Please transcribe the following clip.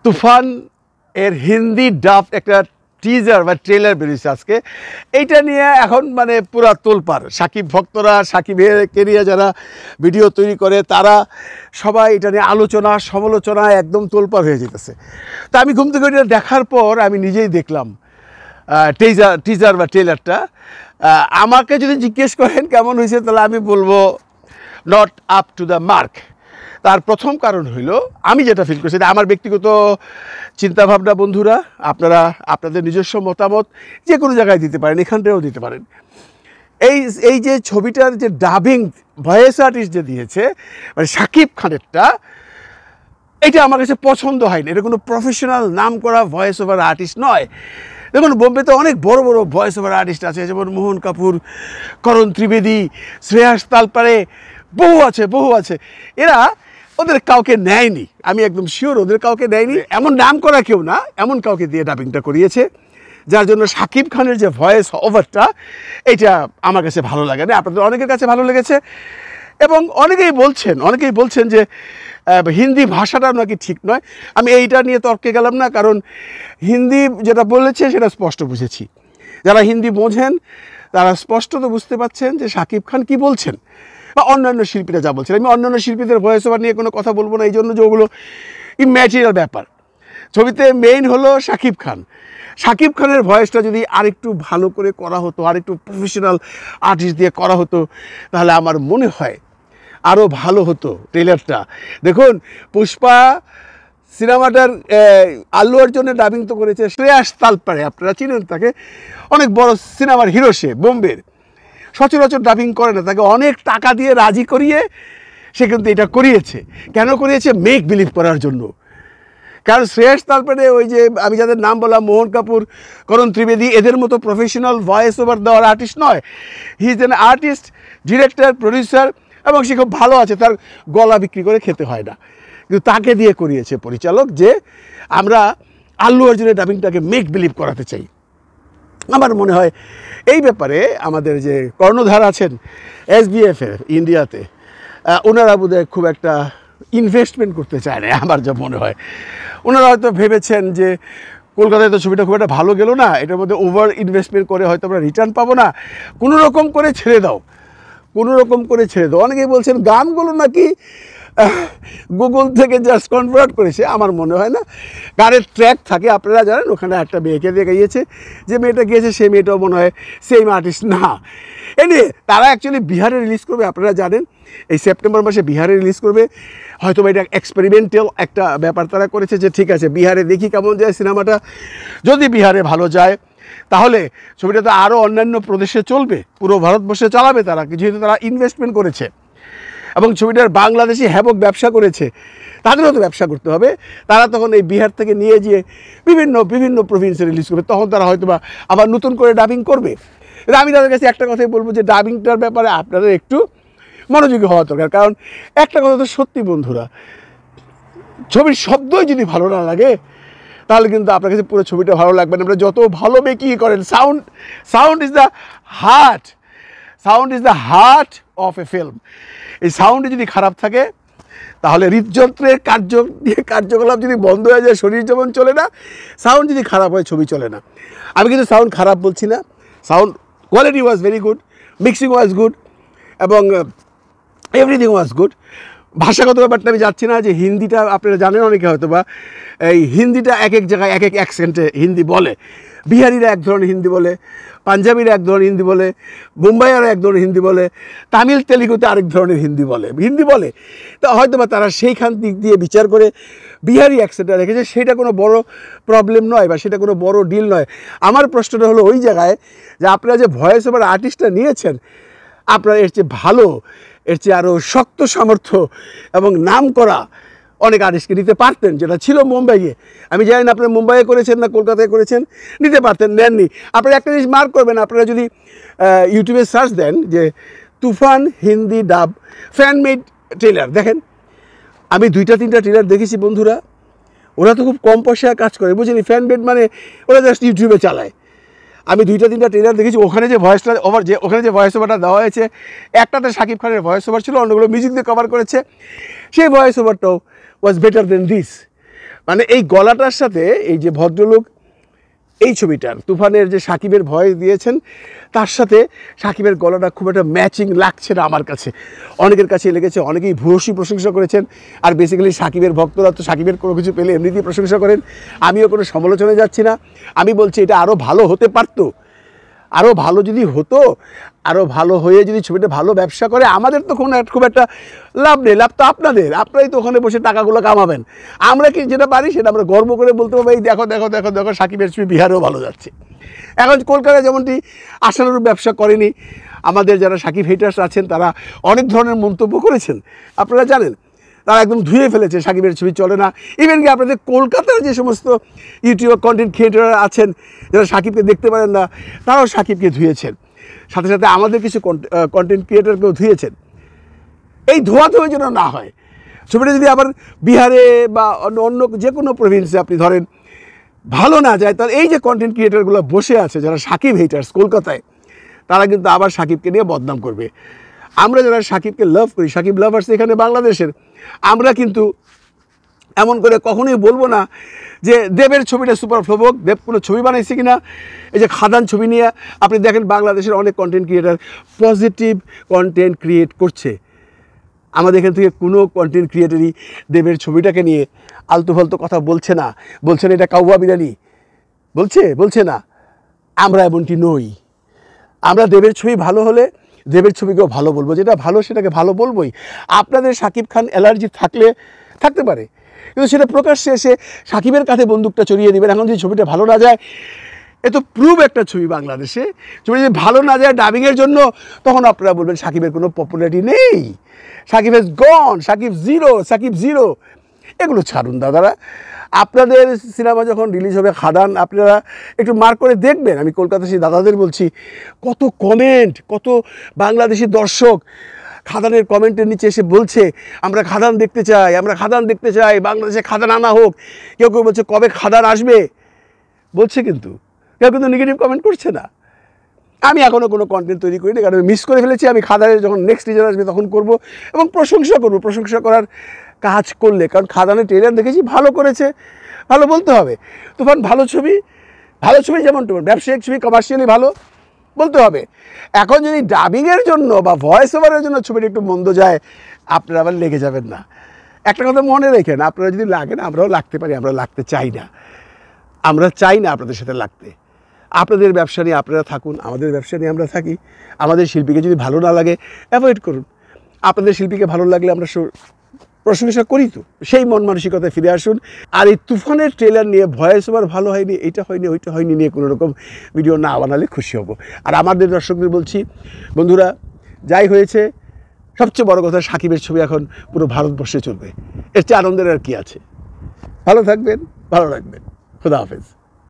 তুফান এর হিন্দি ডাব একটা টিজার বা ট্রেলার বেরিয়েছে আজকে। এইটা নিয়ে এখন মানে পুরা তোলপাড়। সাকিব ভক্তরা, সাকিবের কেরিয়া যারা ভিডিও তৈরি করে তারা সবাই এটা নিয়ে আলোচনা সমালোচনা একদম তোলপাড় হয়ে যেতেছে। তা আমি ঘুম থেকে এটা দেখার পর আমি নিজেই দেখলাম টিজার বা ট্রেলারটা। আমাকে যদি জিজ্ঞেস করেন কেমন হয়েছে, তাহলে আমি বলবো not up to the mark. তার প্রথম কারণ হইল আমি যেটা ফিল করছি, আমার ব্যক্তিগত চিন্তাভাবনা। বন্ধুরা, আপনারা আপনাদের নিজস্ব মতামত যে কোনো জায়গায় দিতে পারেন, এখানটাও দিতে পারেন। এই যে ছবিটার যে ডাবিং ভয়েস আর্টিস্ট যে দিয়েছে, মানে সাকিব খানেরটা, এটা আমার কাছে পছন্দ হয়নি। এটা কোনো প্রফেশনাল নাম করা ভয়েস ওভার আর্টিস্ট নয়। দেখুন, বোম্বেতে অনেক বড় বড় ভয়েস ওভার আর্টিস্ট আছে, যেমন মোহন কাপুর, করণ ত্রিবেদী, শ্রেয়াস তালপারে, বহু আছে। এরা ওদের কাউকে নেয়নি, আমি একদম শিওর ওদের কাউকে নেয়নি। এমন নাম করা কেউ না, এমন কাউকে দিয়ে ডাবিংটা করিয়েছে, যার জন্য সাকিব খানের যে ভয়েস ওভারটা, এটা আমার কাছে ভালো লাগে না। আপনাদের অনেকের কাছে ভালো লেগেছে এবং অনেকেই বলছেন যে হিন্দি ভাষাটা নাকি ঠিক নয়। আমি এইটা নিয়ে তর্কে গেলাম না, কারণ হিন্দি যেটা বলেছে সেটা স্পষ্ট বুঝেছি। যারা হিন্দি বোঝেন তারা স্পষ্ট তো বুঝতে পারছেন যে সাকিব খান কি বলছেন বা অন্যান্য শিল্পীরা যা বলছেন। আমি অন্যান্য শিল্পীদের ভয়েস ওভার নিয়ে কোনো কথা বলবো না, এই জন্য যে ওগুলো ইম্যাটেরিয়াল ব্যাপার। ছবিতে মেইন হলো সাকিব খান। সাকিব খানের ভয়েসটা যদি আরেকটু ভালো করে করা হতো, আরেকটু প্রফেশনাল আর্টিস্ট দিয়ে করা হতো, তাহলে আমার মনে হয় আরও ভালো হতো ট্রেলারটা। দেখুন, পুষ্পা সিনেমাটার আল্লু অর্জুনের ডাবিং তো করেছে শ্রেয়াস তালপারে, আপনারা চিনেন তাকে, অনেক বড় সিনেমার হিরো, সে বোম্বের। সচরাচর ডাবিং করে না, তাকে অনেক টাকা দিয়ে রাজি করিয়ে সে কিন্তু এটা করিয়েছে। কেন করিয়েছে? মেক বিলিভ করার জন্য। কারণ শ্রেয়াস তালপারে ওই যে আমি যাদের নাম বললাম, মোহন কাপুর, করণ ত্রিবেদী, এদের মতো প্রফেশনাল ভয়েস ওভার দেওয়ার আর্টিস্ট নয়। He is an artist, director, producer, এবং সে খুব ভালো আছে, তার গলা বিক্রি করে খেতে হয় না। কিন্তু তাকে দিয়ে করিয়েছে পরিচালক যে আমরা আল্লু অর্জুনের ডাবিংটাকে মেক বিলিভ করাতে চাই। আমার মনে হয় এই ব্যাপারে আমাদের যে কর্ণধার আছেন SBF এর ইন্ডিয়াতে, ওনারা বোধহয় খুব একটা ইনভেস্টমেন্ট করতে চায় না, আমার যা মনে হয়। ওনারা হয়তো ভেবেছেন যে কলকাতায় তো ছবিটা খুব একটা ভালো গেল না, এটার মধ্যে ওভার ইনভেস্টমেন্ট করে হয়তো আমরা রিটার্ন পাবো না, কোনো রকম করে ছেড়ে দাও। অনেকেই বলছেন গানগুলো নাকি গুগল থেকে জাস্ট কনভার্ট করেছে। আমার মনে হয় না, গানের ট্র্যাক থাকে, আপনারা জানেন, ওখানে একটা মেয়েকে দিয়ে গিয়েছে, যে মেয়েটা গিয়েছে সেই মেয়েটাও মনে হয় সেম আর্টিস্ট না। এনে তারা অ্যাকচুয়ালি বিহারে রিলিজ করবে, আপনারা জানেন, এই সেপ্টেম্বর মাসে বিহারে রিলিজ করবে। হয়তো এটা এক্সপেরিমেন্টাল একটা ব্যাপার তারা করেছে, যে ঠিক আছে বিহারে দেখি কেমন যায় সিনেমাটা। যদি বিহারে ভালো যায় তাহলে ছবিটা তো আরও অন্যান্য প্রদেশে চলবে, পুরো ভারতবর্ষে চালাবে তারা, যেহেতু তারা ইনভেস্টমেন্ট করেছে এবং ছবিটার বাংলাদেশি হ্যাবক ব্যবসা করেছে, তাদেরও তো ব্যবসা করতে হবে। তারা তখন এই বিহার থেকে নিয়ে গিয়ে বিভিন্ন প্রভিন্সে রিলিজ করবে, তখন তারা হয়তো বা আবার নতুন করে ডাবিং করবে। আমি তাদের কাছে একটা কথাই বলবো, যে ডাবিংটার ব্যাপারে আপনাদের একটু মনোযোগী হওয়া দরকার। কারণ একটা কথা তো সত্যি বন্ধুরা, ছবির শব্দই যদি ভালো না লাগে তাহলে কিন্তু আপনার কাছে পুরো ছবিটা ভালো লাগবে না। আপনারা যত ভালো মেকিং করেন, sound is the heart of A film. এই সাউন্ডে যদি খারাপ থাকে তাহলে হৃদযন্ত্রের কার্যকলাপ যদি বন্ধ হয়ে যায়, শরীর যেমন চলে না, সাউন্ড যদি খারাপ হয় ছবি চলে না। আমি কিন্তু সাউন্ড খারাপ বলছি না, sound quality was very good, mixing was good, এবং এভরিথিং ওয়াজ গুড। ভাষাগত ব্যাপারটা আমি যাচ্ছি না, যে হিন্দিটা আপনারা জানেন অনেকে হয়তো বা, এই হিন্দিটা এক এক জায়গায় এক এক অ্যাকসেন্টে হিন্দি বলে। বিহারিরা এক ধরনের হিন্দি বলে, পাঞ্জাবিরা এক ধরনের হিন্দি বলে, মুম্বাইয়ারা এক ধরনের হিন্দি বলে, তামিল তেলুগুতে আরেক ধরনের হিন্দি বলে। তা হয়তো বা তারা সেইখান দিক দিয়ে বিচার করে বিহারি অ্যাকসেন্টটা রেখেছে, সেটা কোনো বড় প্রবলেম নয় বা সেটা কোনো বড় ডিল নয়। আমার প্রশ্নটা হলো ওই জায়গায়, যে আপনারা যে ভয়েস ওভার আর্টিস্টটা নিয়েছেন, আপনারা এর চেয়ে ভালো, এর চেয়ে আরও শক্ত সামর্থ্য এবং নাম করা অনেক আর্টিস্টকে নিতে পারতেন, যেটা ছিল মুম্বাইয়ে। আমি জানি না আপনারা মুম্বাইয়ে করেছেন না কলকাতায় করেছেন, নিতে পারতেন, নেননি। আপনারা একটা জিনিস মার্ক করবেন, আপনারা যদি ইউটিউবে সার্চ দেন যে তুফান হিন্দি ডাব ফ্যানমেড ট্রেলার, দেখেন আমি 2-3টা ট্রেলার দেখেছি বন্ধুরা। ওরা তো খুব কম পয়সায় কাজ করে, বুঝিনি, ফ্যানমেড মানে ওরা জাস্ট ইউটিউবে চালায়। আমি 2-3টা ট্রেলার দেখেছি, ওখানে যে ভয়েস ওভারটা দেওয়া হয়েছে, একটাতে সাকিব খানের ভয়েস ওভার ছিল, অন্যগুলো মিউজিক দিয়ে কভার করেছে। সেই ভয়েস ওভারটাও ওয়াজ বেটার দেন দিস। মানে এই গলাটার সাথে এই যে ভদ্রলোক এই ছবিটার তুফানের যে সাকিবের ভয়েস দিয়েছেন তার সাথে সাকিবের গলাটা খুব একটা ম্যাচিং লাগছে না আমার কাছে। অনেকের কাছে লেগেছে, অনেকেই ভূয়সী প্রশংসা করেছেন। আর বেসিক্যালি সাকিবের ভক্তরা তো সাকিবের কোনো কিছু পেলে এমনিতেই প্রশংসা করেন। আমিও কোনো সমালোচনায় যাচ্ছি না, আমি বলছি এটা আরও ভালো হতে পারতো। আরও ভালো যদি হতো, আরও ভালো হয়ে যদি ছবিটা ভালো ব্যবসা করে, আমাদের তো খুব একটা লাভ নেই। লাভ তো আপনাদের, আপনারাই তো ওখানে বসে টাকাগুলো কামাবেন। আমরা কি যেটা পারি সেটা আমরা গর্ব করে বলতে পারবো, এই দেখো দেখো দেখো দেখো সাকিবের ছবি বিহারেও ভালো যাচ্ছে। এখন কলকাতায় যেমনটি আশানুরূপ ব্যবসা করেনি, আমাদের যারা সাকিব হেটার্স আছেন তারা অনেক ধরনের মন্তব্য করেছেন, আপনারা জানেন। তারা একদম ধুয়ে ফেলেছে, সাকিবের ছবি চলে না। ইভেন কি আপনাদের কলকাতার যে সমস্ত ইউটিউবার কন্টেন্ট ক্রিয়েটাররা আছেন যারা সাকিবকে দেখতে পারেন না, তারাও সাকিবকে ধুয়েছেন। সাথে সাথে আমাদের কিছু কন্টেন্ট ক্রিয়েটারকেও ধুয়েছেন। এই ধোয়াধুয়ি যেন না হয়। ছবিটা যদি আবার বিহারে বা অন্য যে কোনো প্রভিন্সে আপনি ধরেন ভালো না যায়, তাহলে এই যে কন্টেন্ট ক্রিয়েটারগুলো বসে আছে যারা সাকিব হেটার্স কলকাতায়, তারা কিন্তু আবার সাকিবকে নিয়ে বদনাম করবে। আমরা যারা সাকিবকে লাভ করি, সাকিব লাভার্স এখানে বাংলাদেশের, আমরা কিন্তু এমন করে কখনোই বলবো না যে দেবের ছবিটা সুপার ফ্লপ হোক, দেব কোনো ছবি বানাইছে কিনা। এই যে খাদান ছবি নিয়ে আপনি দেখেন বাংলাদেশের অনেক content creator positive content create করছে। আমাদের এখান থেকে কোনো কন্টেন্ট ক্রিয়েটারই দেবের ছবিটাকে নিয়ে আলতু ফালতু কথা বলছে না, বলছে না এটা কাউয়া বিরিয়ানি, বলছে না। আমরা এমনটি নই। আমরা দেবের ছবি ভালো হলে দেবের ছবিকেও ভালো বলবো, যেটা ভালো সেটাকে ভালো বলবোই। আপনাদের সাকিব খান অ্যালার্জি থাকতে পারে, কিন্তু সেটা প্রকাশ্যে এসে সাকিবের কাঁধে বন্দুকটা চড়িয়ে দেবেন। এখন যদি ছবিটা ভালো না যায়, এ তো প্রুভ একটা ছবি বাংলাদেশে, ছবি যদি ভালো না যায় ডাবিংয়ের জন্য, তখন আপনারা বলবেন সাকিবের কোনো পপুলারিটি নেই, Shakib has gone, Shakib zero. এগুলো ছাড়ুন দাদারা। আপনাদের সিনেমা যখন রিলিজ হবে খাদান, আপনারা একটু মার্ক করে দেখবেন। আমি কলকাতার সেই দাদাদের বলছি, কত কমেন্ট, কত বাংলাদেশি দর্শক খাদানের কমেন্টের নিচে এসে বলছে আমরা খাদান দেখতে চাই, বাংলাদেশে খাদান আনা হোক। কেউ কেউ বলছে কবে খাদান আসবে বলছে, কিন্তু কেউ কিন্তু নেগেটিভ কমেন্ট করছে না। আমি এখনও কোনো কন্টেন্ট তৈরি করিনি, কারণ মিস করে ফেলেছি। আমি খাদানের যখন নেক্সট সিজন আসবে তখন করব এবং প্রশংসা করার কাজ করলে, কারণ খাদানের ট্রেলার দেখেছি, ভালো করেছে, ভালো বলতে হবে। তুফান ভালো ছবি যেমন তোমার ব্যবসায়িক ছবি, কমার্শিয়ালি ভালো বলতে হবে। এখন যদি ডাবিংয়ের জন্য বা ভয়েস ওভারের জন্য ছবিটা একটু মন্দ যায়, আপনারা আবার লেগে যাবেন না। একটা কথা মনে রেখেন, আপনারা যদি লাগেন, আমরাও লাগতে পারি, আমরা লাগতে চাই না। আমরা চাই না আপনাদের সাথে লাগতে। আপনাদের ব্যবসা নিয়ে আপনারা থাকুন, আমাদের ব্যবসা নিয়ে আমরা থাকি। আমাদের শিল্পীকে যদি ভালো না লাগে অ্যাভয়েড করুন। আপনাদের শিল্পীকে ভালো লাগলে আমরা প্রশংসা করি, তো সেই মন মানসিকতায় ফিরে আসুন। আর এই তুফানের ট্রেলার নিয়ে ভয়েস ওভার ভালো হয়নি, এইটা হয়নি, ওইটা হয়নি নিয়ে কোনো রকম ভিডিও না বানালে খুশি হব। আর আমাদের দর্শকদের বলছি, বন্ধুরা, যাই হয়েছে, সবচেয়ে বড় কথা সাকিবের ছবি এখন পুরো ভারতবর্ষে চলবে। এর চেয়ে আনন্দের আর কি আছে। ভালো থাকবেন, ভালো রাখবেন। খুদা হাফেজ।